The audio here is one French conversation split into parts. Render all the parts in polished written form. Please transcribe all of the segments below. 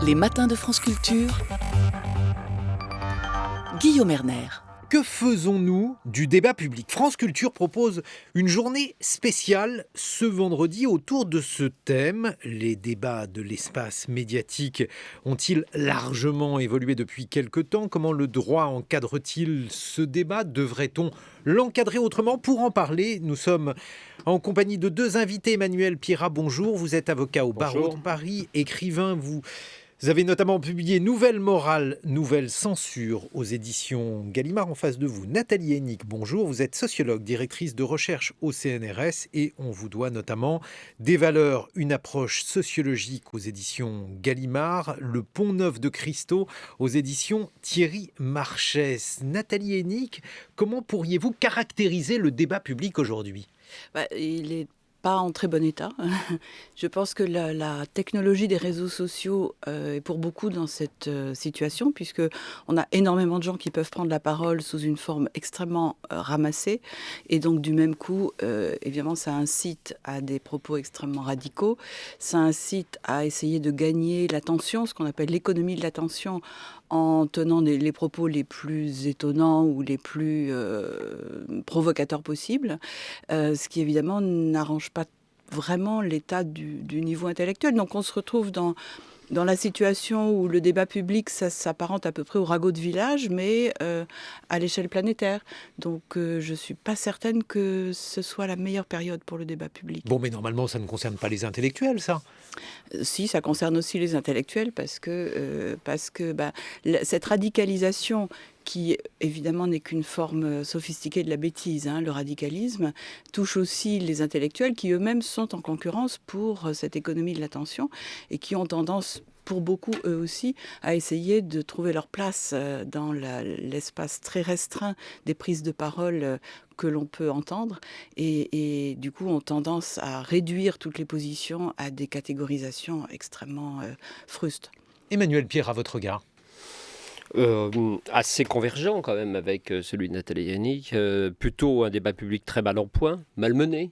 Les matins de France Culture, Guillaume Erner. Que faisons-nous du débat public ? France Culture propose une journée spéciale ce vendredi autour de ce thème. Les débats de l'espace médiatique ont-ils largement évolué depuis quelque temps ? Comment le droit encadre-t-il ce débat ? Devrait-on l'encadrer autrement ? Pour en parler, nous sommes en compagnie de deux invités. Emmanuel Pierrat, bonjour. Vous êtes avocat au barreau de Paris, écrivain. Vous avez notamment publié Nouvelle morale, nouvelle censure aux éditions Gallimard. En face de vous, Nathalie Hennig, bonjour. Vous êtes sociologue, directrice de recherche au CNRS et on vous doit notamment Des valeurs, une approche sociologique aux éditions Gallimard, Le Pont Neuf de Cristaux aux éditions Thierry Marchès. Nathalie Hennig, comment pourriez-vous caractériser le débat public aujourd'hui ? Il est pas en très bon état. Je pense que la technologie des réseaux sociaux est pour beaucoup dans cette situation, puisqu'on a énormément de gens qui peuvent prendre la parole sous une forme extrêmement ramassée. Et donc, du même coup, évidemment, ça incite à des propos extrêmement radicaux. Ça incite à essayer de gagner l'attention, ce qu'on appelle l'économie de l'attention, en tenant les propos les plus étonnants ou les plus provocateurs possibles, ce qui évidemment n'arrange pas vraiment l'état du niveau intellectuel. Donc on se retrouve dans la situation où le débat public, ça s'apparente à peu près au ragot de village, mais à l'échelle planétaire. Donc je ne suis pas certaine que ce soit la meilleure période pour le débat public. Bon, mais normalement, ça ne concerne pas les intellectuels, ça ? Si, ça concerne aussi les intellectuels, parce que cette radicalisation, qui évidemment n'est qu'une forme sophistiquée de la bêtise, le radicalisme, touche aussi les intellectuels qui eux-mêmes sont en concurrence pour cette économie de l'attention et qui ont tendance, pour beaucoup eux aussi, à essayer de trouver leur place dans l'espace très restreint des prises de parole que l'on peut entendre et du coup ont tendance à réduire toutes les positions à des catégorisations extrêmement frustes. Emmanuel Pierre, à votre regard ? Assez convergent quand même avec celui de Nathalie Hennig. Plutôt un débat public très mal en point, malmené,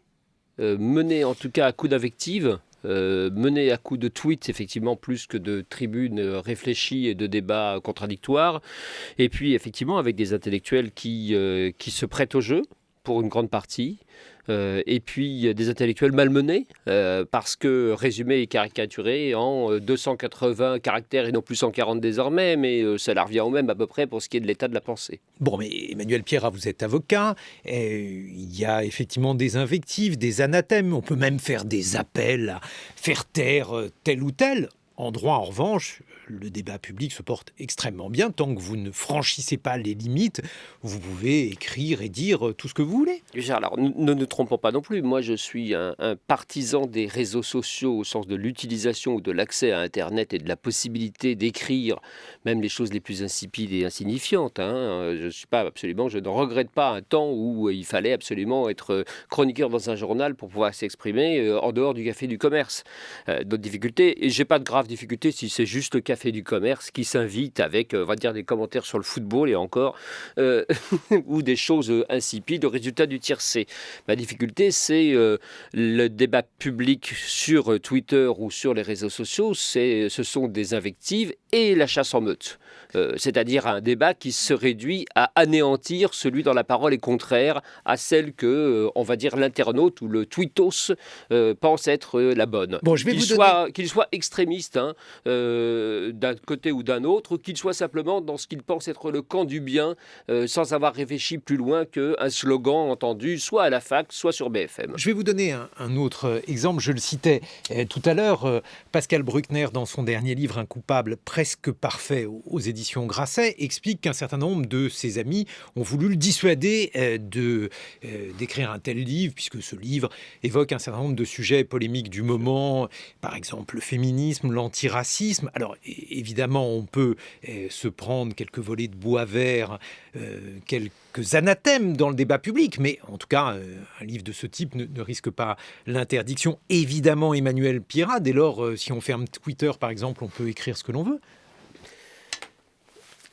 mené en tout cas à coups d'invectives, mené à coups de tweets effectivement plus que de tribunes réfléchies et de débats contradictoires. Et puis effectivement avec des intellectuels qui se prêtent au jeu pour une grande partie. Et puis des intellectuels malmenés parce que résumés et caricaturés en 280 caractères et non plus 140 désormais, mais ça leur revient au même à peu près pour ce qui est de l'état de la pensée. Bon, mais Emmanuel Pierrat, vous êtes avocat, il y a effectivement des invectives, des anathèmes, on peut même faire des appels à faire taire tel ou tel. En droit, en revanche, le débat public se porte extrêmement bien. Tant que vous ne franchissez pas les limites, vous pouvez écrire et dire tout ce que vous voulez. Alors, ne nous trompons pas non plus. Moi, je suis un partisan des réseaux sociaux au sens de l'utilisation ou de l'accès à Internet et de la possibilité d'écrire même les choses les plus insipides et insignifiantes. Je ne regrette pas un temps où il fallait absolument être chroniqueur dans un journal pour pouvoir s'exprimer en dehors du café du commerce. D'autres difficultés, et j'ai pas de graves difficultés si c'est juste le café du commerce qui s'invite avec, on va dire, des commentaires sur le football et encore, ou des choses insipides au résultat du tiercé. Ma difficulté, c'est le débat public sur Twitter ou sur les réseaux sociaux, ce sont des invectives et la chasse en meute. C'est-à-dire un débat qui se réduit à anéantir celui dont la parole est contraire à celle que, on va dire, l'internaute ou le tweetos pense être la bonne. Bon, Qu'il soit extrémiste d'un côté ou d'un autre, ou qu'il soit simplement dans ce qu'il pense être le camp du bien, sans avoir réfléchi plus loin qu'un slogan entendu soit à la fac, soit sur BFM. Je vais vous donner un autre exemple. Je le citais tout à l'heure. Pascal Bruckner, dans son dernier livre, Un coupable presque parfait aux éditions Grasset, explique qu'un certain nombre de ses amis ont voulu le dissuader d'écrire un tel livre, puisque ce livre évoque un certain nombre de sujets polémiques du moment, par exemple le féminisme, l'antiracisme. Alors évidemment, on peut se prendre quelques volets de bois vert, quelques anathèmes dans le débat public, mais en tout cas, un livre de ce type ne risque pas l'interdiction. Évidemment, Emmanuel Pierrat, dès lors, si on ferme Twitter, par exemple, on peut écrire ce que l'on veut.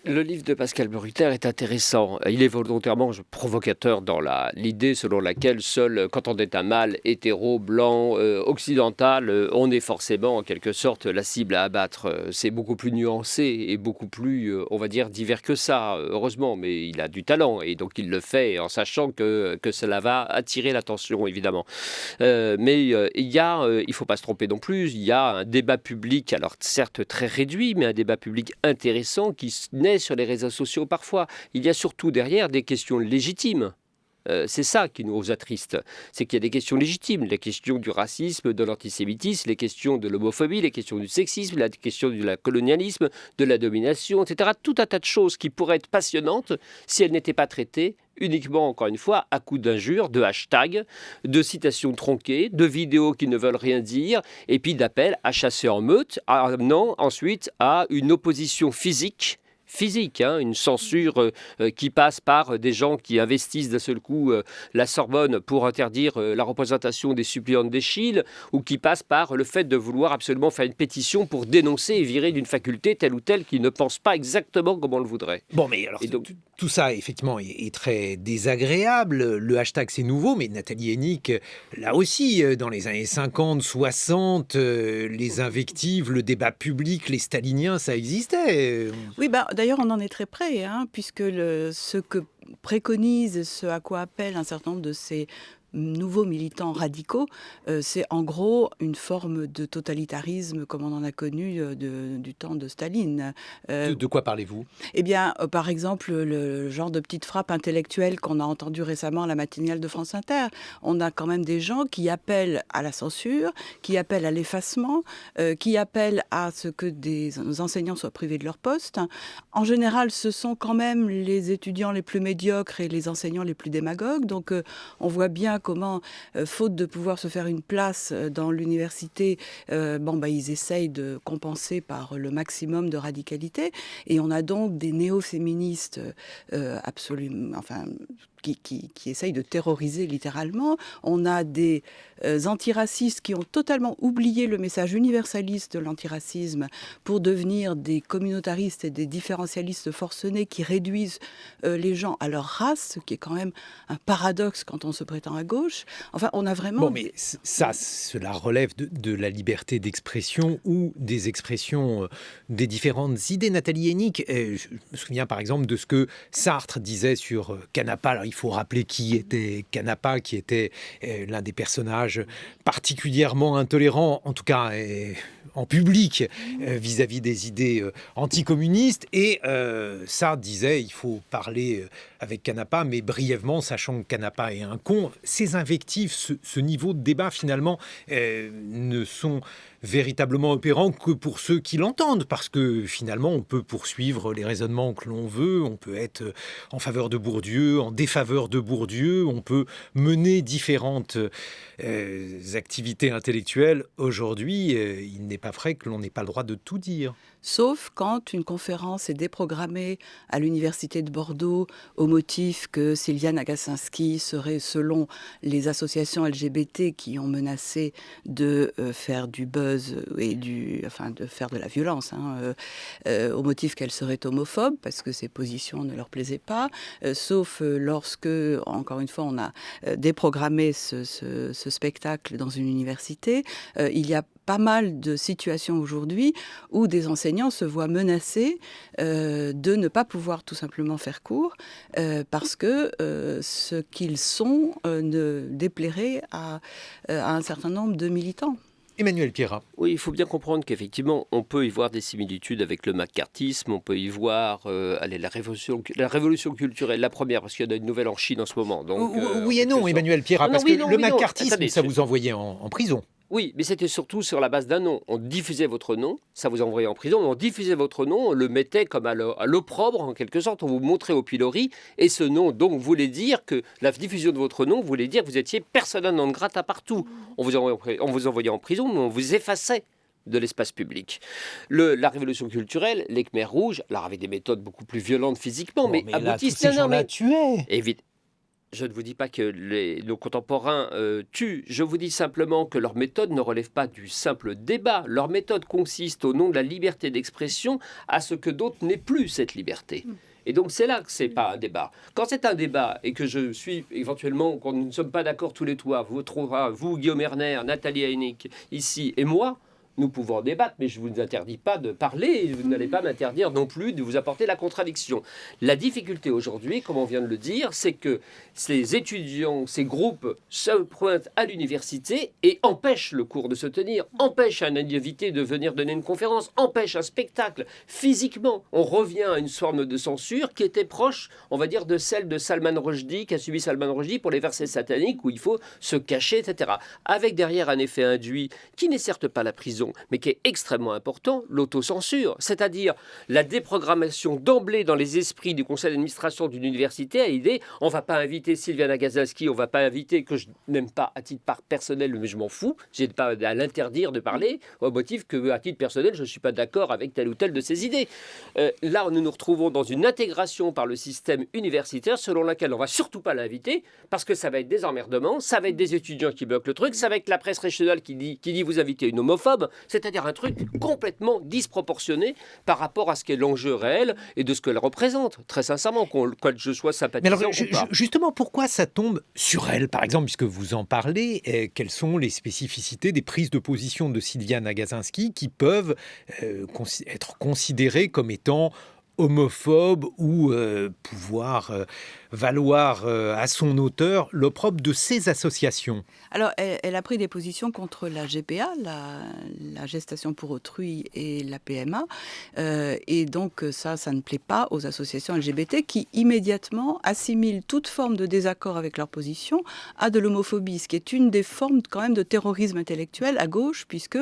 Le livre de Pascal Brutter est intéressant. Il est volontairement provocateur dans l'idée selon laquelle seul, quand on est un mâle hétéro, blanc, occidental, on est forcément en quelque sorte la cible à abattre. C'est beaucoup plus nuancé et beaucoup plus, on va dire, divers que ça, heureusement, mais il a du talent et donc il le fait en sachant que cela va attirer l'attention, évidemment. Mais il ne faut pas se tromper non plus, il y a un débat public, alors certes très réduit, mais un débat public intéressant qui naît sur les réseaux sociaux parfois. Il y a surtout derrière des questions légitimes. C'est ça qui nous attriste, c'est qu'il y a des questions légitimes, les questions du racisme, de l'antisémitisme, les questions de l'homophobie, les questions du sexisme, la question du colonialisme, de la domination, etc. Tout un tas de choses qui pourraient être passionnantes si elles n'étaient pas traitées uniquement, encore une fois, à coups d'injures, de hashtags, de citations tronquées, de vidéos qui ne veulent rien dire, et puis d'appels à chasser en meute, amenant ensuite à une opposition physique, une censure qui passe par des gens qui investissent d'un seul coup la Sorbonne pour interdire la représentation des suppléantes d'Eschyle, ou qui passe par le fait de vouloir absolument faire une pétition pour dénoncer et virer d'une faculté telle ou telle qui ne pense pas exactement comme on le voudrait. Bon, mais alors, tout ça, effectivement, est très désagréable. Le hashtag, c'est nouveau, mais Nathalie Hennig, là aussi, dans les années 50, 60, les invectives, le débat public, les staliniens, ça existait. Oui, d'ailleurs, on en est très près, puisque ce que préconise, ce à quoi appelle un certain nombre de ces nouveaux militants radicaux, c'est en gros une forme de totalitarisme comme on en a connu du temps de Staline. De quoi parlez-vous ? Eh bien, par exemple, le genre de petite frappe intellectuelle qu'on a entendu récemment à la matinale de France Inter. On a quand même des gens qui appellent à la censure, qui appellent à l'effacement, qui appellent à ce que des enseignants soient privés de leur poste. En général, ce sont quand même les étudiants les plus médiocres et les enseignants les plus démagogues. Donc, on voit bien comment, faute de pouvoir se faire une place dans l'université, ils essayent de compenser par le maximum de radicalité. Et on a donc des néo-féministes absolument, qui essayent de terroriser littéralement. On a des antiracistes qui ont totalement oublié le message universaliste de l'antiracisme pour devenir des communautaristes et des différentialistes forcenés qui réduisent les gens à leur race, ce qui est quand même un paradoxe quand on se prétend à gauche. Enfin, on a vraiment... Bon, mais ça, cela relève de la liberté d'expression ou des expressions des différentes idées. Nathalie Hennig, je me souviens par exemple de ce que Sartre disait sur Canapa. Alors, il faut rappeler qui était Canapa, qui était l'un des personnages particulièrement intolérants, en tout cas en public, vis-à-vis des idées anticommunistes. Et Sartre disait, il faut parler avec Canapa, mais brièvement, sachant que Canapa est un con. Ces invectives, ce niveau de débat, finalement, ne sont véritablement opérants que pour ceux qui l'entendent, parce que finalement, on peut poursuivre les raisonnements que l'on veut, on peut être en faveur de Bourdieu, en défaveur de Bourdieu, on peut mener différentes activités intellectuelles. Aujourd'hui, il n'est pas vrai que l'on n'ait pas le droit de tout dire. Sauf quand une conférence est déprogrammée à l'université de Bordeaux au motif que Sylviane Agacinski serait, selon les associations LGBT qui ont menacé de faire du buzz et de faire de la violence, au motif qu'elle serait homophobe parce que ses positions ne leur plaisaient pas, sauf lorsque, encore une fois, on a déprogrammé ce spectacle dans une université. Il y a pas mal de situations aujourd'hui où des enseignants se voient menacés de ne pas pouvoir tout simplement faire cours parce que ce qu'ils sont ne déplairait à un certain nombre de militants. Emmanuel Pierrat. Oui, il faut bien comprendre qu'effectivement, on peut y voir des similitudes avec le macartisme, on peut y voir la révolution culturelle, la première, parce qu'il y en a une nouvelle en Chine en ce moment. Donc, oui et non, Emmanuel Pierrat, parce que le macartisme, ça vous envoyait en prison. Oui, mais c'était surtout sur la base d'un nom. On diffusait votre nom, ça vous envoyait en prison, mais on diffusait votre nom, on le mettait comme à l'opprobre, en quelque sorte, on vous montrait au pilori, et ce nom, donc, voulait dire que la diffusion de votre nom voulait dire que vous étiez persona non grata partout. On vous envoyait en prison, mais on vous effaçait de l'espace public. La révolution culturelle, les Khmers rouges, alors avec des méthodes beaucoup plus violentes physiquement, mais aboutissent... Tous ces gens-là tuaient. Je ne vous dis pas que nos contemporains tuent, je vous dis simplement que leur méthode ne relève pas du simple débat. Leur méthode consiste, au nom de la liberté d'expression, à ce que d'autres n'aient plus cette liberté. Et donc c'est là que c'est pas un débat. Quand c'est un débat et que je suis éventuellement, quand nous ne sommes pas d'accord tous les trois, vous, Guillaume Erner, Nathalie Haynick, ici, et moi, nous pouvons en débattre, mais je ne vous interdis pas de parler et vous n'allez pas m'interdire non plus de vous apporter la contradiction. La difficulté aujourd'hui, comme on vient de le dire, c'est que ces étudiants, ces groupes se pointent à l'université et empêchent le cours de se tenir, empêchent un invité de venir donner une conférence, empêchent un spectacle. Physiquement, on revient à une forme de censure qui était proche, on va dire, de celle de Salman Rushdie, qu'a subi Salman Rushdie pour les versets sataniques où il faut se cacher, etc. Avec derrière un effet induit qui n'est certes pas la prison, mais qui est extrêmement important, l'autocensure, c'est-à-dire la déprogrammation d'emblée dans les esprits du conseil d'administration d'une université à l'idée, on ne va pas inviter Sylviane Agacinski, on ne va pas inviter, que je n'aime pas à titre personnel, mais je m'en fous, je n'ai pas à l'interdire de parler, au motif que, à titre personnel, je ne suis pas d'accord avec telle ou telle de ses idées. Là, nous nous retrouvons dans une intégration par le système universitaire selon laquelle on ne va surtout pas l'inviter, parce que ça va être des emmerdements, ça va être des étudiants qui bloquent le truc, ça va être la presse régionale qui dit vous invitez une homophobe, c'est-à-dire un truc complètement disproportionné par rapport à ce qu'est l'enjeu réel et de ce qu'elle représente, très sincèrement, que je sois sympathisant ou pas. Justement, pourquoi ça tombe sur elle, par exemple, puisque vous en parlez, quelles sont les spécificités des prises de position de Sylviane Agacinski qui peuvent être considérées comme étant homophobe ou pouvoir valoir à son auteur l'opprobre de ces associations? Alors, elle a pris des positions contre la GPA, la gestation pour autrui et la PMA. Et donc, ça ne plaît pas aux associations LGBT qui, immédiatement, assimilent toute forme de désaccord avec leur position à de l'homophobie, ce qui est une des formes, quand même, de terrorisme intellectuel à gauche, puisque,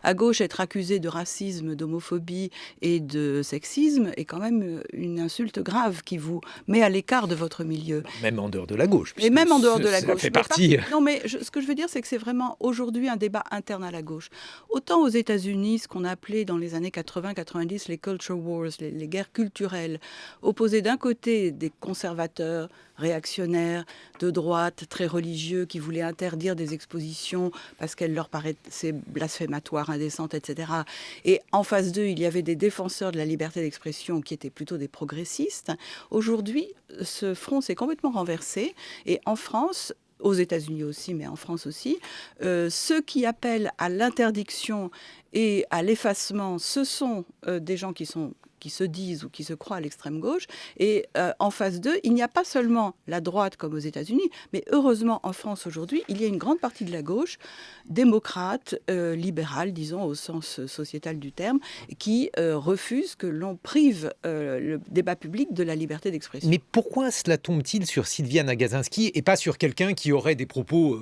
à gauche, être accusé de racisme, d'homophobie et de sexisme est quand même une insulte grave qui vous met à l'écart de votre milieu. Même en dehors de la gauche. Et même en dehors de la ça gauche. Fait partie. Non, mais ce que je veux dire, c'est que c'est vraiment aujourd'hui un débat interne à la gauche. Autant aux États-Unis, ce qu'on appelait dans les années 80-90 les culture wars, les guerres culturelles, opposées d'un côté des conservateurs, réactionnaires, de droite, très religieux, qui voulaient interdire des expositions parce qu'elles leur paraissaient blasphématoires, indécentes, etc. Et en face d'eux, il y avait des défenseurs de la liberté d'expression qui étaient plutôt des progressistes. Aujourd'hui, ce front s'est complètement renversé. Et en France, aux États-Unis aussi, mais en France aussi, ceux qui appellent à l'interdiction et à l'effacement, ce sont des gens qui se disent ou qui se croient à l'extrême gauche. Et en face d'eux, il n'y a pas seulement la droite comme aux États-Unis, mais heureusement en France aujourd'hui, il y a une grande partie de la gauche, démocrate, libérale, disons au sens sociétal du terme, qui refuse que l'on prive le débat public de la liberté d'expression. Mais pourquoi cela tombe-t-il sur Sylviane Agacinski et pas sur quelqu'un qui aurait des propos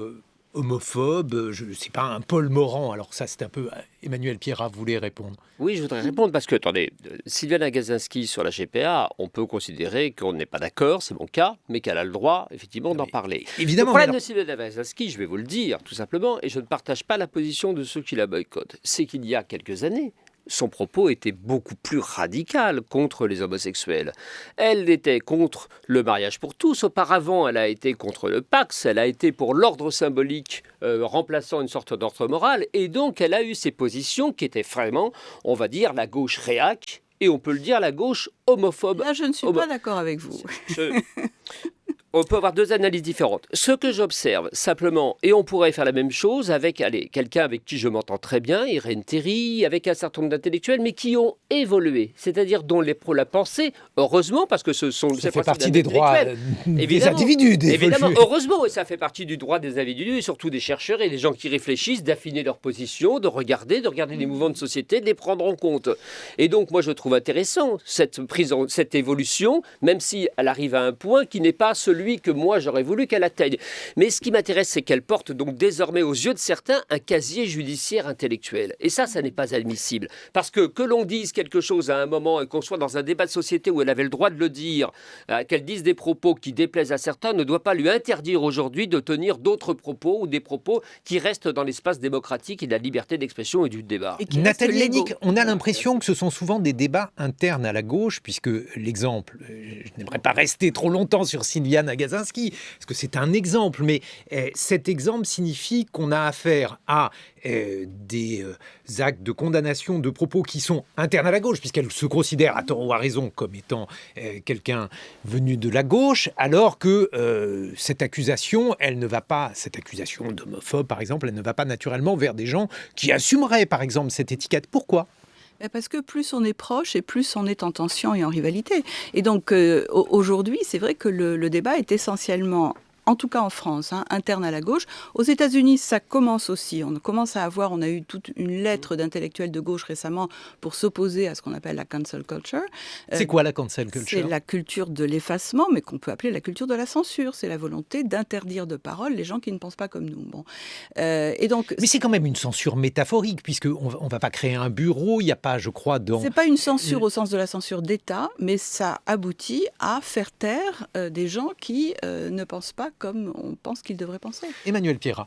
homophobe, je ne sais pas, un Paul Morand? Alors ça, c'est un peu... Emmanuel Pierrat voulait répondre. Oui, je voudrais répondre parce que, attendez, Sylviane Agacinski sur la GPA, on peut considérer qu'on n'est pas d'accord, c'est mon cas, mais qu'elle a le droit, effectivement, d'en parler. Évidemment. Le problème de Sylviane Agacinski, je vais vous le dire, tout simplement, et je ne partage pas la position de ceux qui la boycottent, c'est qu'il y a quelques années, son propos était beaucoup plus radical contre les homosexuels. Elle était contre le mariage pour tous. Auparavant, elle a été contre le Pax. Elle a été pour l'ordre symbolique remplaçant une sorte d'ordre moral. Et donc, elle a eu ces positions qui étaient vraiment, on va dire, la gauche réac. Et on peut le dire, la gauche homophobe. Là, je ne suis pas d'accord avec vous. On peut avoir deux analyses différentes. Ce que j'observe, simplement, et on pourrait faire la même chose avec quelqu'un avec qui je m'entends très bien, Irène Théry, avec un certain nombre d'intellectuels, mais qui ont évolué, c'est-à-dire dont la pensée, heureusement, parce que ça fait partie des droits des individus. Évidemment, heureusement, et ça fait partie du droit des individus, et surtout des chercheurs et des gens qui réfléchissent, d'affiner leur position, de regarder les mouvements de société, de les prendre en compte. Et donc, moi, je trouve intéressant cette évolution, même si elle arrive à un point qui n'est pas celui que moi j'aurais voulu qu'elle atteigne. Mais ce qui m'intéresse, c'est qu'elle porte donc désormais aux yeux de certains un casier judiciaire intellectuel. Et ça n'est pas admissible. Parce que l'on dise quelque chose à un moment et qu'on soit dans un débat de société où elle avait le droit de le dire, qu'elle dise des propos qui déplaisent à certains, ne doit pas lui interdire aujourd'hui de tenir d'autres propos ou des propos qui restent dans l'espace démocratique et de la liberté d'expression et du débat. Nathalie Haynick, on a l'impression que ce sont souvent des débats internes à la gauche, puisque l'exemple, je n'aimerais pas rester trop longtemps sur Sylviane Agazinski, parce que c'est un exemple, mais cet exemple signifie qu'on a affaire à des actes de condamnation de propos qui sont internes à la gauche, puisqu'elle se considère, à tort ou à raison, comme étant quelqu'un venu de la gauche, alors que cette accusation d'homophobe, par exemple, elle ne va pas naturellement vers des gens qui assumeraient, par exemple, cette étiquette. Pourquoi ? Parce que plus on est proche et plus on est en tension et en rivalité. Et donc aujourd'hui, c'est vrai que le débat est essentiellement, en tout cas en France, interne à la gauche. Aux États-Unis, ça commence aussi. On a eu toute une lettre d'intellectuels de gauche récemment pour s'opposer à ce qu'on appelle la cancel culture. C'est quoi la cancel culture ? C'est la culture de l'effacement, mais qu'on peut appeler la culture de la censure. C'est la volonté d'interdire de parole les gens qui ne pensent pas comme nous. Bon. Et donc, mais c'est quand même une censure métaphorique, puisqu'on ne va pas créer un bureau, il n'y a pas, je crois, dans... C'est pas une censure au sens de la censure d'État, mais ça aboutit à faire taire des gens qui ne pensent pas comme on pense qu'ils devraient penser. Emmanuel Pierrat.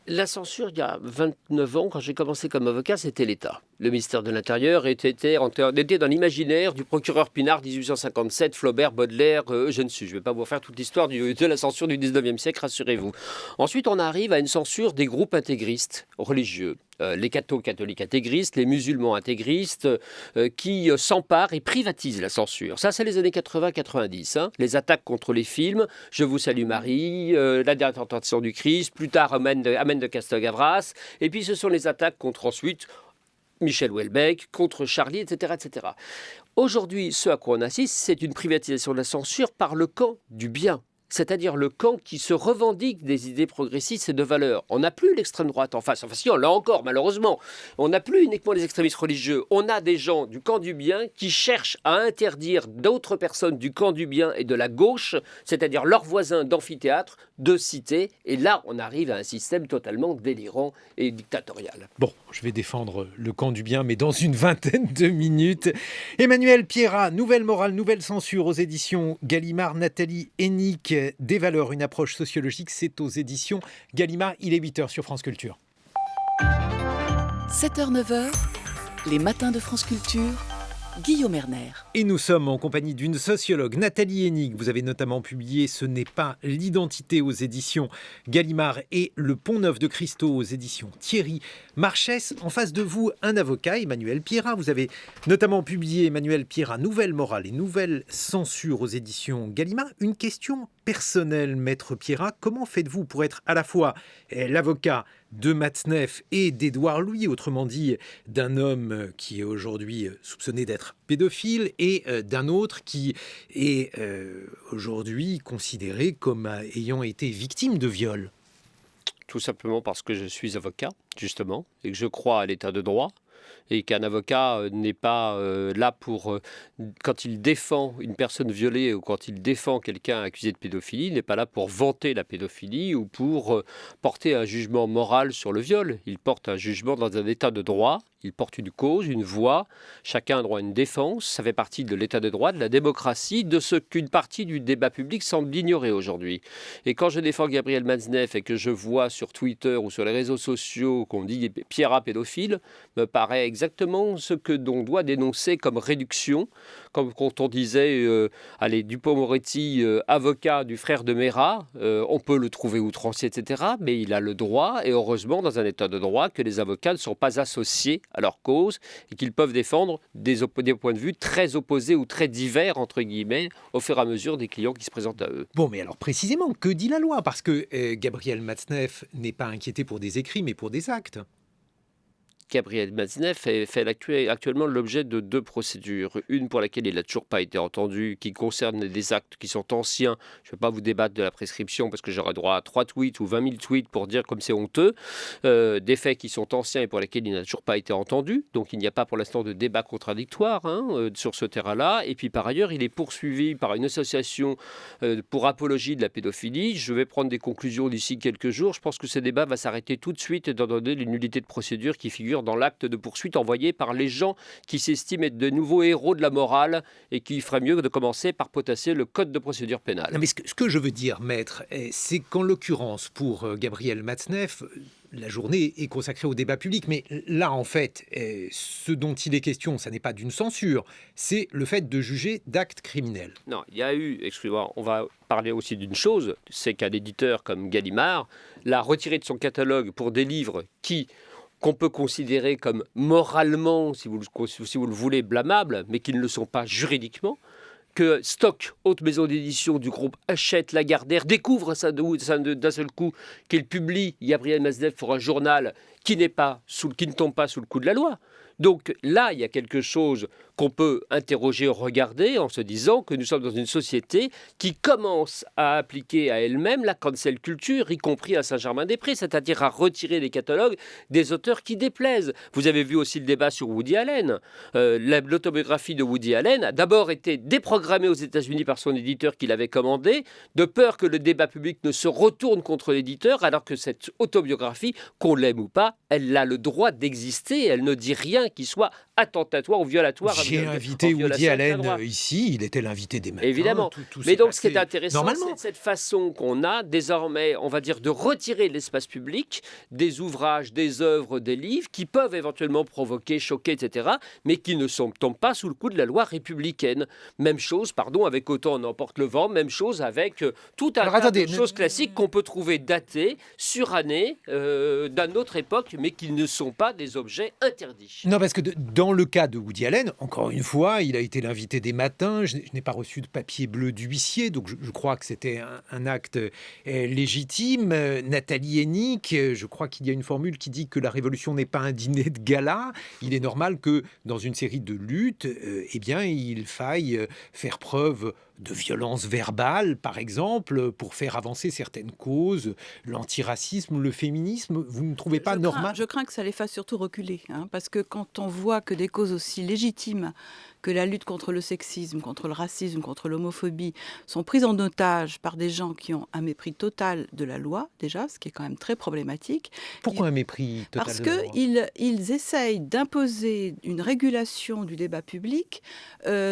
La censure, il y a 29 ans, quand j'ai commencé comme avocat, c'était l'État. Le ministère de l'Intérieur était dans l'imaginaire du procureur Pinard, 1857, Flaubert, Baudelaire, Eugène Sue. Je ne vais pas vous faire toute l'histoire de la censure du 19e siècle, rassurez-vous. Ensuite, on arrive à une censure des groupes intégristes religieux. Les catholiques intégristes, les musulmans intégristes, qui s'emparent et privatisent la censure. Ça, c'est les années 80-90. Les attaques contre les films, Je vous salue Marie, La dernière tentation du Christ, plus tard Amen de Castelgavras. Et puis, ce sont les attaques contre ensuite Michel Houellebecq, contre Charlie, etc., etc. Aujourd'hui, ce à quoi on assiste, c'est une privatisation de la censure par le camp du bien. C'est-à-dire le camp qui se revendique des idées progressistes et de valeurs. On n'a plus l'extrême droite en face. Enfin, si, on l'a encore, malheureusement. On n'a plus uniquement les extrémistes religieux. On a des gens du camp du bien qui cherchent à interdire d'autres personnes du camp du bien et de la gauche, c'est-à-dire leurs voisins d'amphithéâtre, de cité. Et là, on arrive à un système totalement délirant et dictatorial. Bon, je vais défendre le camp du bien, mais dans une vingtaine de minutes. Emmanuel Pierrat, Nouvelle morale, nouvelle censure aux éditions Gallimard. Nathalie Hennig, Des valeurs, une approche sociologique, c'est aux éditions Gallimard. Il est 8h sur France Culture. 7h-9h, les matins de France Culture, Guillaume Erner. Et nous sommes en compagnie d'une sociologue, Nathalie Hennig. Vous avez notamment publié Ce n'est pas l'identité aux éditions Gallimard et Le Pont Neuf de Christo aux éditions Thierry Marchès. En face de vous, un avocat, Emmanuel Pierrat. Vous avez notamment publié, Emmanuel Pierrat, Nouvelle morale et nouvelle censure aux éditions Gallimard. Une question personnelle, maître Pierrat. Comment faites-vous pour être à la fois l'avocat de Matzneff et d'Édouard Louis, autrement dit d'un homme qui est aujourd'hui soupçonné d'être pédophile et d'un autre qui est aujourd'hui considéré comme ayant été victime de viol? Tout simplement parce que je suis avocat, justement, et que je crois à l'état de droit. Et qu'un avocat n'est pas là pour, quand il défend une personne violée ou quand il défend quelqu'un accusé de pédophilie, il n'est pas là pour vanter la pédophilie ou pour porter un jugement moral sur le viol. Il porte un jugement dans un état de droit. Il porte une cause, une voix, chacun a droit à une défense, ça fait partie de l'état de droit, de la démocratie, de ce qu'une partie du débat public semble ignorer aujourd'hui. Et quand je défends Gabriel Matzneff et que je vois sur Twitter ou sur les réseaux sociaux qu'on dit Pierrat pédophile, me paraît exactement ce que l'on doit dénoncer comme réduction, comme quand on disait, Dupond-Moretti, avocat du frère de Mera, on peut le trouver outrancier, etc., mais il a le droit, et heureusement dans un état de droit, que les avocats ne sont pas associés à leur cause et qu'ils peuvent défendre des points de vue très opposés ou très divers, entre guillemets, au fur et à mesure des clients qui se présentent à eux. Bon, mais alors précisément, que dit la loi? Parce que Gabriel Matzneff n'est pas inquiété pour des écrits, mais pour des actes. Gabriel Matzneff fait actuellement l'objet de 2 procédures. Une pour laquelle il n'a toujours pas été entendu, qui concerne des actes qui sont anciens. Je ne vais pas vous débattre de la prescription parce que j'aurai droit à 3 tweets ou 20 000 tweets pour dire comme c'est honteux. Des faits qui sont anciens et pour lesquels il n'a toujours pas été entendu. Donc il n'y a pas pour l'instant de débat contradictoire sur ce terrain-là. Et puis par ailleurs, il est poursuivi par une association pour apologie de la pédophilie. Je vais prendre des conclusions d'ici quelques jours. Je pense que ce débat va s'arrêter tout de suite étant donné les nullités de procédure qui figurent dans l'acte de poursuite envoyé par les gens qui s'estiment être de nouveaux héros de la morale et qui ferait mieux de commencer par potasser le code de procédure pénale. Non, mais ce que je veux dire, maître, c'est qu'en l'occurrence, pour Gabriel Matzneff, la journée est consacrée au débat public, mais là, en fait, ce dont il est question, ça n'est pas d'une censure, c'est le fait de juger d'actes criminels. Non, il y a eu, excusez-moi, on va parler aussi d'une chose, c'est qu'un éditeur comme Gallimard l'a retiré de son catalogue pour des livres qu'on peut considérer comme moralement, si vous le voulez, blâmables, mais qui ne le sont pas juridiquement, que Stock, haute maison d'édition du groupe Hachette Lagardère, découvre ça d'un seul coup, qu'il publie Gabriel Maznev pour un journal qui ne tombe pas sous le coup de la loi. Donc là, il y a quelque chose qu'on peut interroger, regarder, en se disant que nous sommes dans une société qui commence à appliquer à elle-même la cancel culture, y compris à Saint-Germain-des-Prés, c'est-à-dire à retirer des catalogues des auteurs qui déplaisent. Vous avez vu aussi le débat sur Woody Allen. L'autobiographie de Woody Allen a d'abord été déprogrammée aux États-Unis par son éditeur qui l'avait commandé, de peur que le débat public ne se retourne contre l'éditeur, alors que cette autobiographie, qu'on l'aime ou pas, elle a le droit d'exister, elle ne dit rien qui soit attentatoire ou violatoire. J'ai invité Woody Allen ici, il était l'invité des matins. Évidemment. Mais donc ce qui est intéressant, c'est cette façon qu'on a désormais, on va dire, de retirer de l'espace public des ouvrages, des œuvres, des livres qui peuvent éventuellement provoquer, choquer, etc., mais qui ne tombent pas sous le coup de la loi républicaine. Même chose, avec Autant en emporte le vent, même chose avec tout un tas de choses classiques qu'on peut trouver datées, surannées, d'une autre époque, mais qui ne sont pas des objets interdits. Non, parce que dans le cas de Woody Allen, encore une fois, il a été l'invité des matins. Je n'ai pas reçu de papier bleu d'huissier, donc je crois que c'était un acte légitime. Nathalie Hennig, je crois qu'il y a une formule qui dit que la révolution n'est pas un dîner de gala. Il est normal que dans une série de luttes, il faille faire preuve de violence verbale, par exemple, pour faire avancer certaines causes, l'antiracisme, le féminisme. Vous ne trouvez pas normal ? Je crains que ça les fasse surtout reculer, parce que quand on voit que des causes aussi légitimes que la lutte contre le sexisme, contre le racisme, contre l'homophobie sont prises en otage par des gens qui ont un mépris total de la loi, déjà, ce qui est quand même très problématique. Pourquoi un mépris total Parce de la loi ? qu'ils essayent d'imposer une régulation du débat public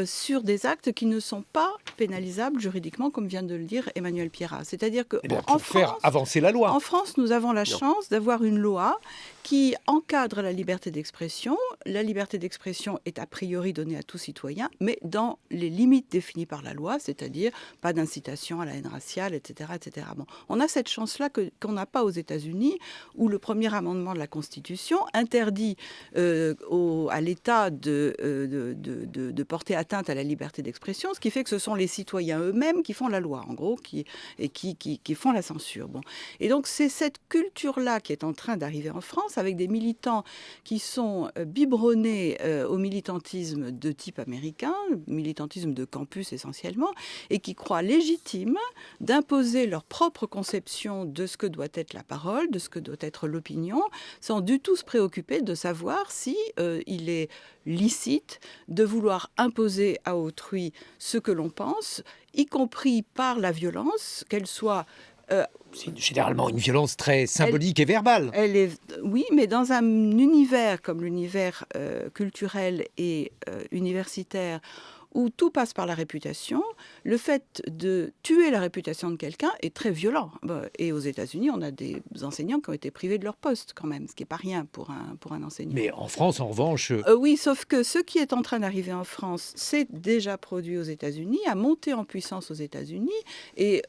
sur des actes qui ne sont pas pénalisables juridiquement, comme vient de le dire Emmanuel Pierrat. C'est-à-dire que pour faire avancer la loi. En France, nous avons la chance d'avoir une loi qui encadre la liberté d'expression. La liberté d'expression est a priori donnée à tout citoyen, mais dans les limites définies par la loi, c'est-à-dire pas d'incitation à la haine raciale, etc. etc. Bon, on a cette chance-là qu'on n'a pas aux États-Unis, où le premier amendement de la Constitution interdit à l'État de porter atteinte à la liberté d'expression, ce qui fait que ce sont les citoyens eux-mêmes qui font la loi, en gros, qui font la censure. Bon. Et donc, c'est cette culture-là qui est en train d'arriver en France, avec des militants qui sont biberonnés au militantisme de type américain, militantisme de campus essentiellement, et qui croient légitime d'imposer leur propre conception de ce que doit être la parole, de ce que doit être l'opinion, sans du tout se préoccuper de savoir si il est licite de vouloir imposer à autrui ce que l'on pense, y compris par la violence, qu'elle soit... c'est généralement une violence très symbolique et verbale. Oui, mais dans un univers comme l'univers culturel et universitaire, où tout passe par la réputation, le fait de tuer la réputation de quelqu'un est très violent. Et aux États-Unis, on a des enseignants qui ont été privés de leur poste quand même, ce qui n'est pas rien pour un enseignant. Mais en France, en revanche... Oui, sauf que ce qui est en train d'arriver en France, c'est déjà produit aux États-Unis, a monté en puissance aux États-Unis, et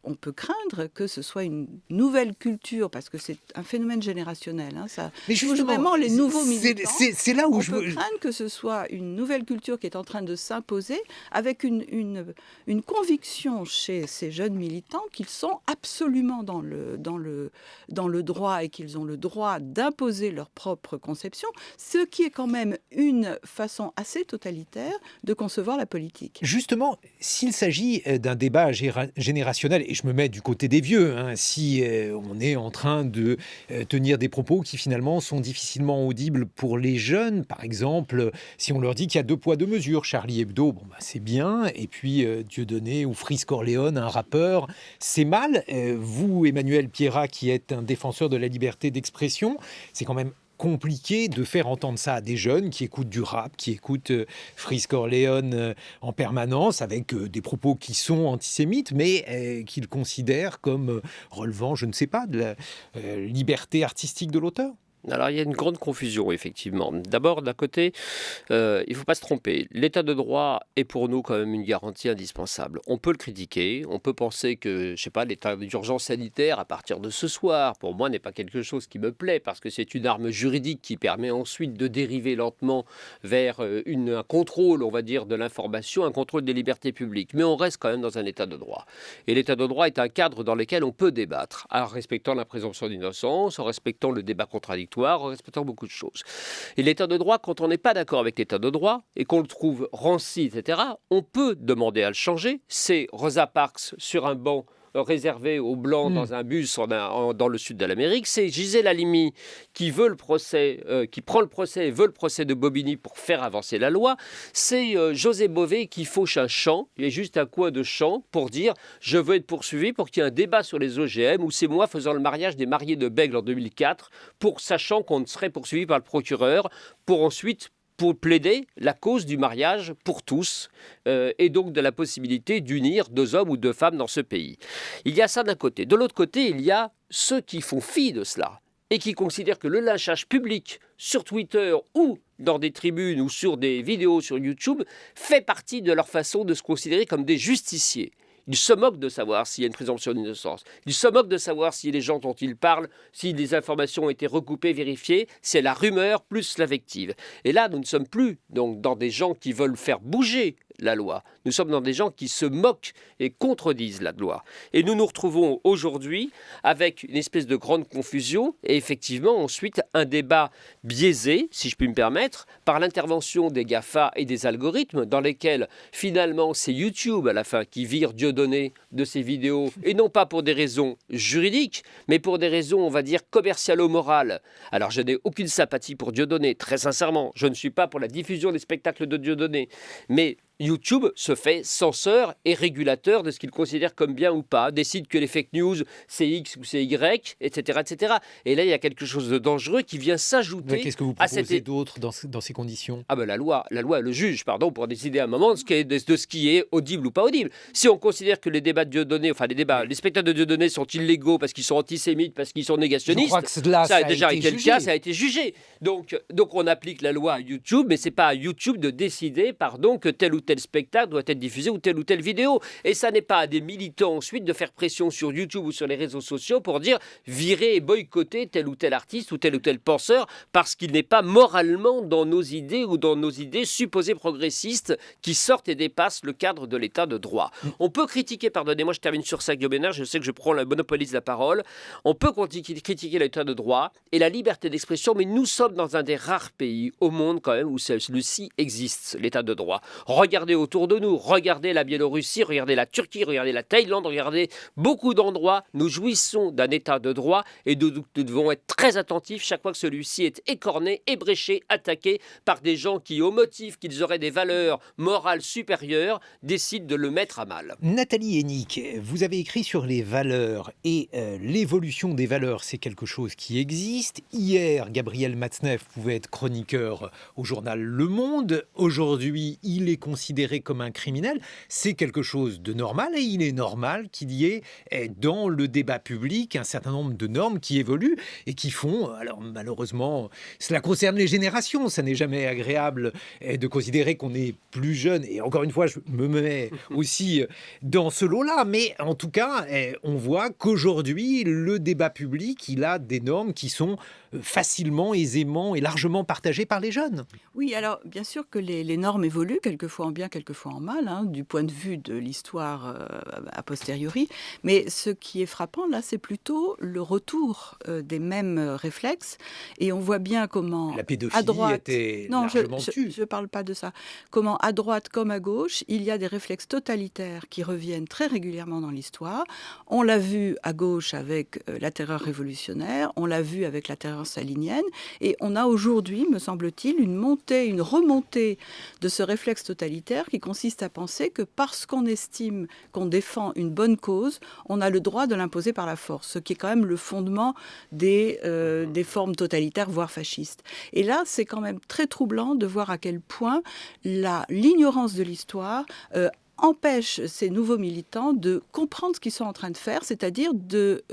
on peut craindre que ce soit une nouvelle culture, parce que c'est un phénomène générationnel. Ça touche vraiment les nouveaux militants. C'est là où on peut craindre que ce soit une nouvelle culture qui est en train de s'imposer, avec une conviction chez ces jeunes militants qu'ils sont absolument dans le droit et qu'ils ont le droit d'imposer leur propre conception, ce qui est quand même une façon assez totalitaire de concevoir la politique. Justement, s'il s'agit d'un débat générationnel, et je me mets du côté des vieux, si on est en train de tenir des propos qui finalement sont difficilement audibles pour les jeunes, par exemple, si on leur dit qu'il y a 2 poids 2 mesures, Charlie Hebdo, c'est bien, et puis Dieudonné ou Freeze Corleone, un rappeur, c'est mal. Vous, Emmanuel Pierrat, qui êtes un défenseur de la liberté d'expression, c'est quand même compliqué de faire entendre ça à des jeunes qui écoutent du rap, qui écoutent Freeze Corleone en permanence, avec des propos qui sont antisémites, mais qu'ils considèrent comme relevant, je ne sais pas, de la liberté artistique de l'auteur? Alors, il y a une grande confusion, effectivement. D'abord, d'un côté, il ne faut pas se tromper. L'état de droit est pour nous quand même une garantie indispensable. On peut le critiquer, on peut penser que, je sais pas, l'état d'urgence sanitaire à partir de ce soir, pour moi, n'est pas quelque chose qui me plaît, parce que c'est une arme juridique qui permet ensuite de dériver lentement vers un contrôle, on va dire, de l'information, un contrôle des libertés publiques. Mais on reste quand même dans un état de droit. Et l'état de droit est un cadre dans lequel on peut débattre, en respectant la présomption d'innocence, en respectant le débat contradictoire, en respectant beaucoup de choses. Et l'état de droit, quand on n'est pas d'accord avec l'état de droit et qu'on le trouve ranci, etc., on peut demander à le changer. C'est Rosa Parks sur un banc réservé aux Blancs dans un bus dans le sud de l'Amérique. C'est Gisèle Halimi qui veut le procès, qui prend le procès et veut le procès de Bobigny pour faire avancer la loi. C'est José Bové qui fauche un champ, il y a juste un coin de champ pour dire je veux être poursuivi pour qu'il y ait un débat sur les OGM, ou c'est moi faisant le mariage des mariés de Bègle en 2004, sachant qu'on serait poursuivi par le procureur, pour ensuite pour plaider la cause du mariage pour tous et donc de la possibilité d'unir 2 hommes ou 2 femmes dans ce pays. Il y a ça d'un côté. De l'autre côté, il y a ceux qui font fi de cela et qui considèrent que le lynchage public sur Twitter ou dans des tribunes ou sur des vidéos sur YouTube fait partie de leur façon de se considérer comme des justiciers. Ils se moquent de savoir s'il y a une présomption d'innocence. Ils se moquent de savoir si les gens dont ils parlent, si les informations ont été recoupées, vérifiées. C'est la rumeur plus l'invective. Et là, nous ne sommes plus donc dans des gens qui veulent faire bouger la loi. Nous sommes dans des gens qui se moquent et contredisent la loi. Et nous nous retrouvons aujourd'hui avec une espèce de grande confusion et effectivement ensuite un débat biaisé, si je puis me permettre, par l'intervention des GAFA et des algorithmes dans lesquels finalement c'est YouTube à la fin qui vire Dieudonné de ses vidéos et non pas pour des raisons juridiques mais pour des raisons on va dire commercialo-morales. Alors je n'ai aucune sympathie pour Dieudonné, très sincèrement. Je ne suis pas pour la diffusion des spectacles de Dieudonné. Mais YouTube se fait censeur et régulateur de ce qu'il considère comme bien ou pas, décide que les fake news, c'est X ou c'est Y, etc., etc. Et là, il y a quelque chose de dangereux qui vient s'ajouter. Qu'est-ce que vous proposez d'autre dans ces conditions? Ah ben la loi le juge, pour décider à un moment de ce qui est audible ou pas audible. Si on considère que les débats de Dieudonné, les spectacles de Dieudonné sont illégaux parce qu'ils sont antisémites, parce qu'ils sont négationnistes, ça a déjà été le cas, ça a été jugé. Donc on applique la loi à YouTube, mais c'est pas à YouTube de décider, que tel ou tel spectacle doit être diffusé ou telle vidéo. Et ça n'est pas à des militants ensuite de faire pression sur YouTube ou sur les réseaux sociaux pour dire virer et boycotter tel ou tel artiste ou tel penseur parce qu'il n'est pas moralement dans nos idées ou dans nos idées supposées progressistes qui sortent et dépassent le cadre de l'état de droit. On peut critiquer, pardonnez-moi, je termine sur ça, Guillaume Ménard, je sais que je prends la monopolise la parole, on peut critiquer l'état de droit et la liberté d'expression, mais nous sommes dans un des rares pays au monde quand même où celui-ci existe, l'état de droit. Regardez autour de nous, regardez la Biélorussie, regardez la Turquie, regardez la Thaïlande, regardez beaucoup d'endroits. Nous jouissons d'un état de droit et nous devons être très attentifs chaque fois que celui-ci est écorné, ébréché, attaqué par des gens qui, au motif qu'ils auraient des valeurs morales supérieures, décident de le mettre à mal. Nathalie Hennick, vous avez écrit sur les valeurs et l'évolution des valeurs, c'est quelque chose qui existe. Hier, Gabriel Matzneff pouvait être chroniqueur au journal Le Monde. Aujourd'hui, il est considéré comme un criminel. C'est quelque chose de normal et il est normal qu'il y ait dans le débat public un certain nombre de normes qui évoluent et qui font, alors malheureusement, cela concerne les générations. Ça n'est jamais agréable de considérer qu'on est plus jeune. Et encore une fois, je me mets aussi dans ce lot-là. Mais en tout cas, on voit qu'aujourd'hui, le débat public, il a des normes qui sont facilement, aisément et largement partagées par les jeunes. Oui, alors bien sûr que les normes évoluent, quelquefois en bien, quelquefois en mal, du point de vue de l'histoire a posteriori. Mais ce qui est frappant, là, c'est plutôt le retour des mêmes réflexes. Et on voit bien comment, la pédophilie à droite, était largement tue. Je ne parle pas de ça. Comment, à droite comme à gauche, il y a des réflexes totalitaires qui reviennent très régulièrement dans l'histoire. On l'a vu à gauche avec la terreur révolutionnaire, on l'a vu avec la terreur l'expérience stalinienne. Et on a aujourd'hui, me semble-t-il, une remontée de ce réflexe totalitaire qui consiste à penser que parce qu'on estime qu'on défend une bonne cause, on a le droit de l'imposer par la force, ce qui est quand même le fondement des formes totalitaires, voire fascistes. Et là, c'est quand même très troublant de voir à quel point l'ignorance de l'histoire empêche ces nouveaux militants de comprendre ce qu'ils sont en train de faire, c'est-à-dire de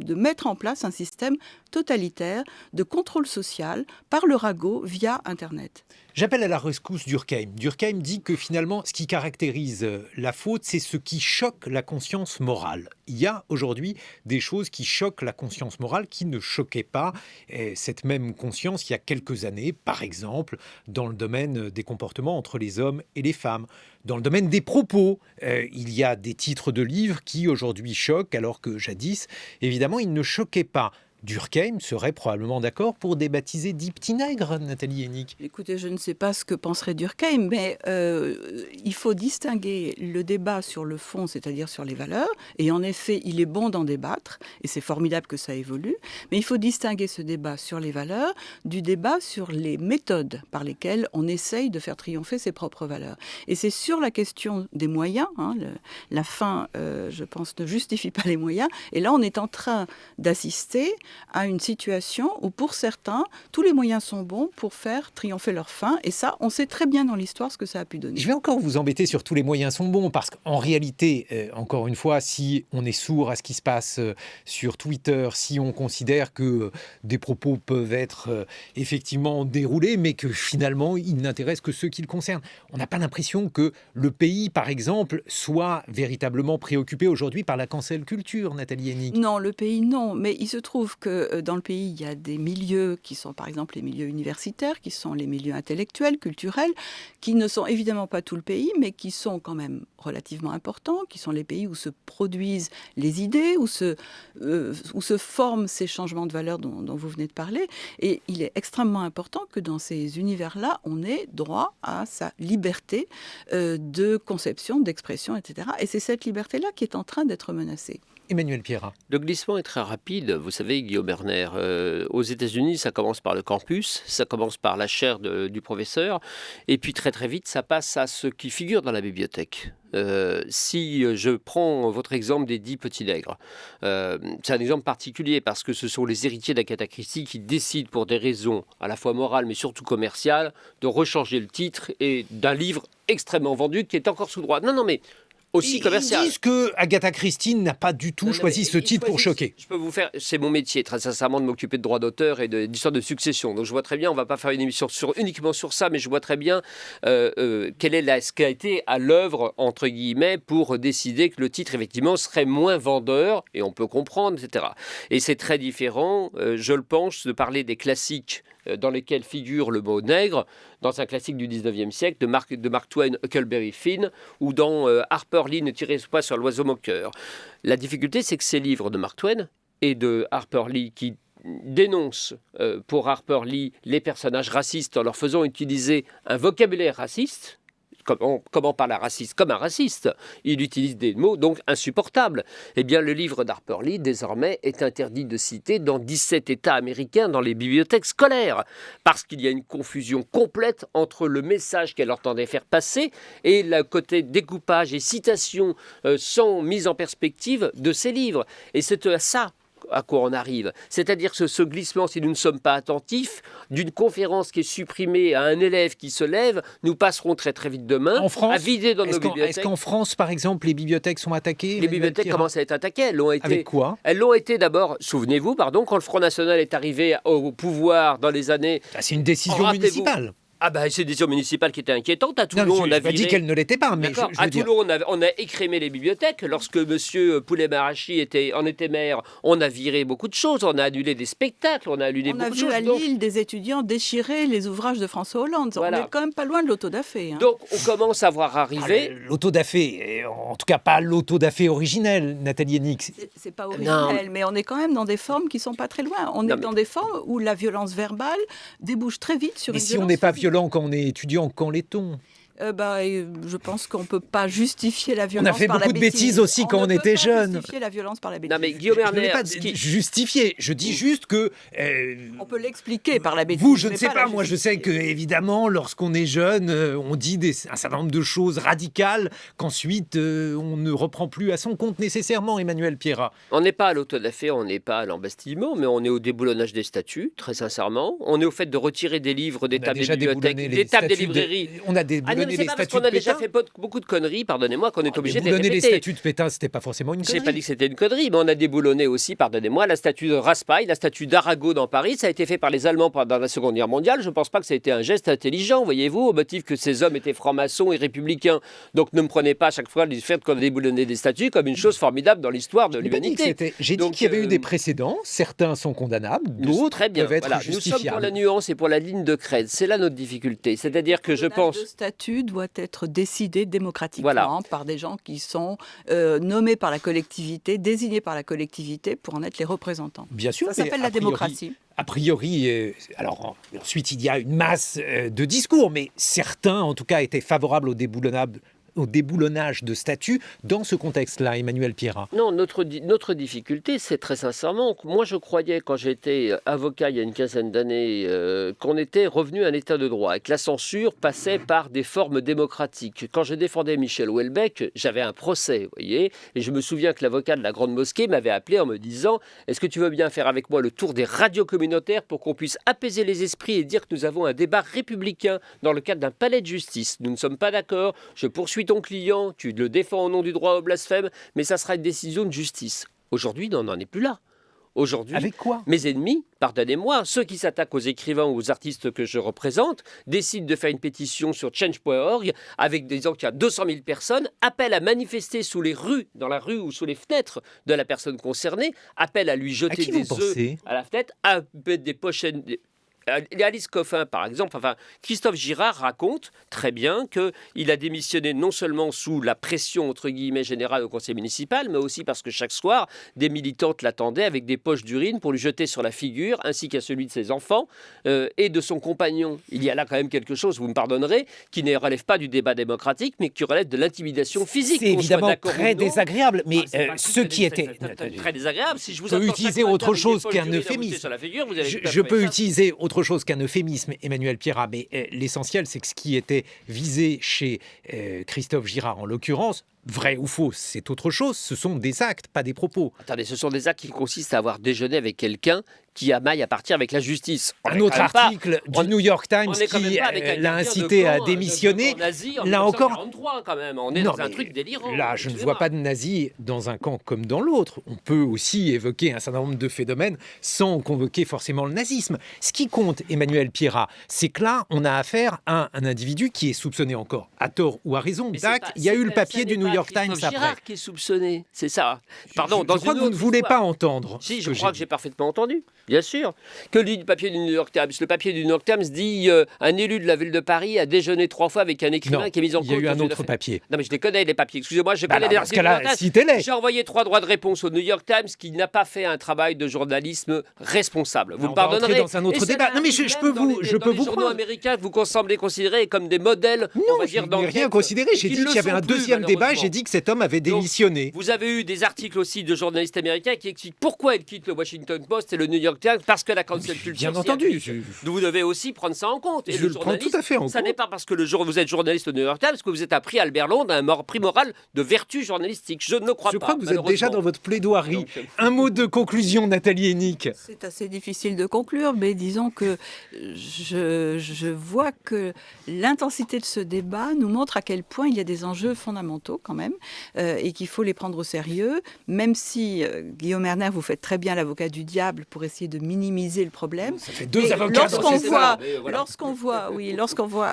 mettre en place un système totalitaire de contrôle social par le ragot via Internet. J'appelle à la rescousse Durkheim. Durkheim dit que finalement, ce qui caractérise la faute, c'est ce qui choque la conscience morale. Il y a aujourd'hui des choses qui choquent la conscience morale qui ne choquaient pas cette même conscience il y a quelques années, par exemple dans le domaine des comportements entre les hommes et les femmes, dans le domaine des propos. Il y a des titres de livres qui aujourd'hui choquent, alors que jadis, évidemment, ils ne choquaient pas. Durkheim serait probablement d'accord pour débaptiser dix petits nègres, Nathalie Hennig. Écoutez, je ne sais pas ce que penserait Durkheim, mais il faut distinguer le débat sur le fond, c'est-à-dire sur les valeurs, et en effet, il est bon d'en débattre, et c'est formidable que ça évolue, mais il faut distinguer ce débat sur les valeurs du débat sur les méthodes par lesquelles on essaye de faire triompher ses propres valeurs. Et c'est sur la question des moyens, la fin, je pense, ne justifie pas les moyens, et là, on est en train d'assister à une situation où, pour certains, tous les moyens sont bons pour faire triompher leur fin. Et ça, on sait très bien dans l'histoire ce que ça a pu donner. Je vais encore vous embêter sur tous les moyens sont bons, parce qu'en réalité, encore une fois, si on est sourd à ce qui se passe sur Twitter, si on considère que des propos peuvent être effectivement déroulés, mais que finalement, ils n'intéressent que ceux qui le concernent, on n'a pas l'impression que le pays, par exemple, soit véritablement préoccupé aujourd'hui par la cancel culture, Nathalie Hennig. Non, le pays, non. Mais il se trouve que dans le pays, il y a des milieux qui sont par exemple les milieux universitaires, qui sont les milieux intellectuels, culturels, qui ne sont évidemment pas tout le pays, mais qui sont quand même relativement importants, qui sont les pays où se produisent les idées, où se forment ces changements de valeurs dont vous venez de parler. Et il est extrêmement important que dans ces univers-là, on ait droit à sa liberté de conception, d'expression, etc. Et c'est cette liberté-là qui est en train d'être menacée. Emmanuel Pierrat. Le glissement est très rapide. Vous savez, Guillaume Erner, aux États-Unis, ça commence par le campus, ça commence par la chaire du professeur, et puis très très vite, ça passe à ce qui figure dans la bibliothèque. Si je prends votre exemple des 10 petits nègres, c'est un exemple particulier parce que ce sont les héritiers d'Agatha Christie qui décident pour des raisons à la fois morales mais surtout commerciales de rechanger le titre et d'un livre extrêmement vendu qui est encore sous droit. Non, mais aussi commercial. Ils disent que Agatha Christie n'a pas du tout choisi ce titre pour choquer. Je peux vous faire, c'est mon métier, très sincèrement, de m'occuper de droits d'auteur et d'histoire de succession. Donc je vois très bien, on ne va pas faire une émission uniquement sur ça, mais je vois très bien ce qui a été à l'œuvre, entre guillemets, pour décider que le titre, effectivement, serait moins vendeur, et on peut comprendre, etc. Et c'est très différent, je le pense, de parler des classiques dans lesquels figure le mot nègre, dans un classique du 19e siècle de Mark Twain, Huckleberry Finn, ou dans Harper Lee, Ne tirez pas sur l'oiseau moqueur. La difficulté, c'est que ces livres de Mark Twain et de Harper Lee qui dénoncent pour Harper Lee les personnages racistes en leur faisant utiliser un vocabulaire raciste, comment parle un raciste comme un raciste, il utilise des mots donc insupportables. Eh bien, le livre d'Harper Lee, désormais, est interdit de citer dans 17 États américains dans les bibliothèques scolaires, parce qu'il y a une confusion complète entre le message qu'elle entendait faire passer et le côté découpage et citation sans mise en perspective de ces livres. Et c'est à ça à quoi on arrive. C'est-à-dire que ce glissement, si nous ne sommes pas attentifs, d'une conférence qui est supprimée à un élève qui se lève, nous passerons très très vite demain en France, à vider dans nos bibliothèques. Est-ce qu'en France, par exemple, les bibliothèques sont attaquées? Les bibliothèques commencent à être attaquées. Avec quoi? Elles l'ont été d'abord, souvenez-vous, quand le Front National est arrivé au pouvoir dans les années... C'est une décision municipale. Ah c'est une décision municipale qui était inquiétante. À Toulon, on a viré... dit qu'elle ne l'était pas, mais à Toulon, on a écrémé les bibliothèques. Lorsque M. Poulet-Marachi en était maire, on a viré beaucoup de choses. On a annulé des spectacles, on a annulé beaucoup de choses. On a vu à Lille des étudiants déchirer les ouvrages de François Hollande. Voilà. On est quand même pas loin de l'autodafé. Donc, on commence à voir arriver... L'autodafé, en tout cas pas l'autodafé originel, Nathalie Hennig. C'est pas originel, mais on est quand même dans des formes qui sont pas très loin. On est dans des formes où la violence verbale débouche très vite sur une violence si on n'est pas violent quand on est étudiant, quand l'est-on? Je pense qu'on ne peut pas justifier la violence On a fait par la beaucoup de bêtise. bêtises aussi quand on était jeune. On ne peut pas justifier la violence par la bêtise. Non, mais Guillaume Je ne vais Erner, pas justifier, je dis juste que... On peut l'expliquer par la bêtise. Vous, je ne mais sais la pas, moi je sais que justifier. évidemment, lorsqu'on est jeune, on dit un certain nombre de choses radicales qu'ensuite on ne reprend plus à son compte nécessairement, Emmanuel Pierrat. on n'est pas à l'autodafé, on n'est pas à l'embastillement, mais on est au déboulonnage des statuts, très sincèrement. On est au fait de retirer des livres des On a tables des déjà bibliothèques, déboulonné des les tables des statuts librairies. on a Ah non, déboulonné mais c'est les pas parce statuts qu'on a de déjà Pétain. fait beaucoup de conneries, pardonnez-moi, qu'on est obligé de les Déboulonner les répéter. statuts de Pétain, c'était pas forcément une Je n'ai connerie. pas dit que c'était une connerie, mais on a déboulonné aussi, pardonnez-moi, la statue de Raspail, la statue d'Arago dans Paris. Ça a été fait par les Allemands pendant la Seconde Guerre mondiale. Je ne pense pas que ça a été un geste intelligent, voyez-vous, au motif que ces hommes étaient francs-maçons et républicains. Donc ne me prenez pas à chaque fois le fait qu'on a déboulonné des statues comme une chose formidable dans l'histoire de J'ai pas dit que l'humanité. c'était- J'ai dit Donc, qu'il y avait eu des précédents, certains sont condamnables, d'autres Très bien. peuvent être Voilà. Nous sommes pour justifiables. la nuance et pour la ligne de crête. C'est là notre difficulté. C'est-à-dire que je pense... Le statut doit être décidé démocratiquement Voilà. par des gens qui sont nommés par la collectivité, désignés par la collectivité pour en être les représentants. Bien sûr, Ça mais s'appelle a la priori- démocratie. A priori, alors ensuite il y a une masse de discours, mais certains en tout cas étaient favorables au déboulonnage de statuts dans ce contexte-là, Emmanuel Pierrat. Non, notre difficulté, c'est très sincèrement, moi je croyais quand j'étais avocat il y a une quinzaine d'années qu'on était revenu à un état de droit et que la censure passait par des formes démocratiques. Quand je défendais Michel Houellebecq, j'avais un procès, vous voyez, et je me souviens que l'avocat de la Grande Mosquée m'avait appelé en me disant « Est-ce que tu veux bien faire avec moi le tour des radios communautaires pour qu'on puisse apaiser les esprits et dire que nous avons un débat républicain dans le cadre d'un palais de justice. Nous ne sommes pas d'accord, je poursuis ton client, tu le défends au nom du droit au blasphème, mais ça sera une décision de justice. » Aujourd'hui, on n'en est plus là. Aujourd'hui, Avec quoi? mes ennemis, pardonnez-moi, ceux qui s'attaquent aux écrivains ou aux artistes que je représente, décident de faire une pétition sur change.org avec des gens qui a 200 000 personnes, appellent à manifester sous les rues, dans la rue ou sous les fenêtres de la personne concernée, appellent à lui À jeter qui des vous œufs pensez? à la fenêtre, à mettre des pochettes. Alice Coffin, par exemple, Christophe Girard raconte très bien qu'il a démissionné non seulement sous la pression, entre guillemets, générale au conseil municipal, mais aussi parce que chaque soir, des militantes l'attendaient avec des poches d'urine pour lui jeter sur la figure, ainsi qu'à celui de ses enfants et de son compagnon. Il y a là quand même quelque chose, vous me pardonnerez, qui ne relève pas du débat démocratique, mais qui relève de l'intimidation physique. C'est qu'on soit évidemment d'accord très ou non. désagréable, mais C'est pas ceux tout qui à- étaient... c'est très désagréable. Si je vous Je peux entends utiliser chaque matin autre avec des chose poches qu'un d'urine à vous jeter euphémisme. sur la figure, vous avez Je, tout à je fait peux ça. utiliser autre chose qu'un euphémisme, Emmanuel Pierrat, mais l'essentiel, c'est que ce qui était visé chez Christophe Girard, en l'occurrence, vrai ou faux, c'est autre chose, ce sont des actes, pas des propos. Attendez, ce sont des actes qui consistent à avoir déjeuné avec quelqu'un qui a maille à partir avec la justice. On Un est autre quand même pas- article on- du New York Times on est quand même qui pas avec un l'a gardien incité de à camp, démissionner. de camp nazi en Là encore, 1943, quand même. On est non, dans un mais truc délirant. là, je ne Excusez-moi. vois pas de nazis dans un camp comme dans l'autre. On peut aussi évoquer un certain nombre de phénomènes sans convoquer forcément le nazisme. Ce qui compte, Emmanuel Pierrat, c'est que là, on a affaire à un individu qui est soupçonné encore, à tort ou à raison, Mais c'est d'actes. pas- Il y a c'est eu le pas- papier ça du n'est New pas York Times Christophe après. Girard qui est soupçonné, c'est ça. Pardon, dans je crois une que vous ne autre voulez histoire. pas entendre. Si, ce je que crois j'ai que j'ai parfaitement entendu, bien sûr. Que lit le papier du New York Times? Le papier du New York Times dit un élu de la ville de Paris a déjeuné 3 fois avec un écrivain Non, qui est mis en cause. il y a eu un dans une autre affaire. papier. Non, mais je les connais, les papiers. Excusez-moi, je Bah connais alors, les dans ce articles. cas-là, du New York Times. citez-les. J'ai envoyé 3 droits de réponse au New York Times qui n'a pas fait un travail de journalisme responsable. Vous Alors, me on va pardonnerez. rentrer dans un autre Et ça débat. Non, mais arrive je même peux dans vous- les- je dans peux les vous journaux croire. américains que vous semblez considérer comme des modèles, Non, on va je dire, n'ai d'enquête, rien considéré. J'ai qui dit ne qu'il y le avait sont un plus, deuxième débat. malheureusement. J'ai dit que cet homme avait Donc, démissionné. Vous avez eu des articles aussi de journalistes américains qui expliquent pourquoi ils quittent le Washington Post et le New York Times, parce que la cancel culture. Bien s'y entendu. applique. Vous devez aussi prendre ça en compte. Et Je le prends tout à fait en ça compte. n'est pas parce que vous êtes journaliste au New York Times que vous êtes un prix Albert Londres, un prix moral de vertu journalistique. Je ne le crois Je pas. crois que vous êtes déjà dans votre plaidoirie. Donc, Un mot de conclusion, Nathalie Hennick. C'est assez difficile de conclure, mais disons que je vois que l'intensité de ce débat nous montre à quel point il y a des enjeux fondamentaux quand même, et qu'il faut les prendre au sérieux, même si, Guillaume Erner, vous faites très bien l'avocat du diable pour essayer de minimiser le problème. Ça fait deux Mais avocats dans lorsqu'on cette voit, salle. voilà.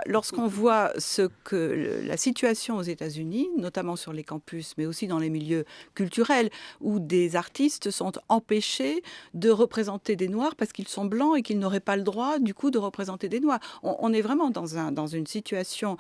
lorsqu'on voit ce que la situation aux États-Unis, notamment sur les campus, mais aussi dans les milieux culturels, où des artistes sont empêchés de représenter des Noirs parce qu'ils sont blancs et qu'ils n'auraient pas le droit, du coup, de représenter des Noirs. On est vraiment dans une situation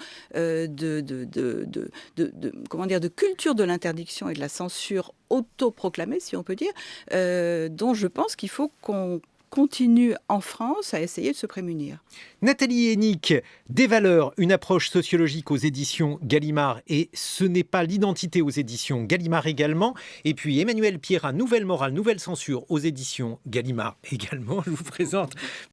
comment dire, de culture de l'interdiction et de la censure autoproclamée, si on peut dire, dont je pense qu'il faut qu'on continue en France à essayer de se prémunir. Nathalie Hennick, Des valeurs, une approche sociologique aux éditions Gallimard et Ce n'est pas l'identité aux éditions Gallimard également. Et puis Emmanuel Pierrat, Nouvelle morale, nouvelle censure aux éditions Gallimard également. Je vous présente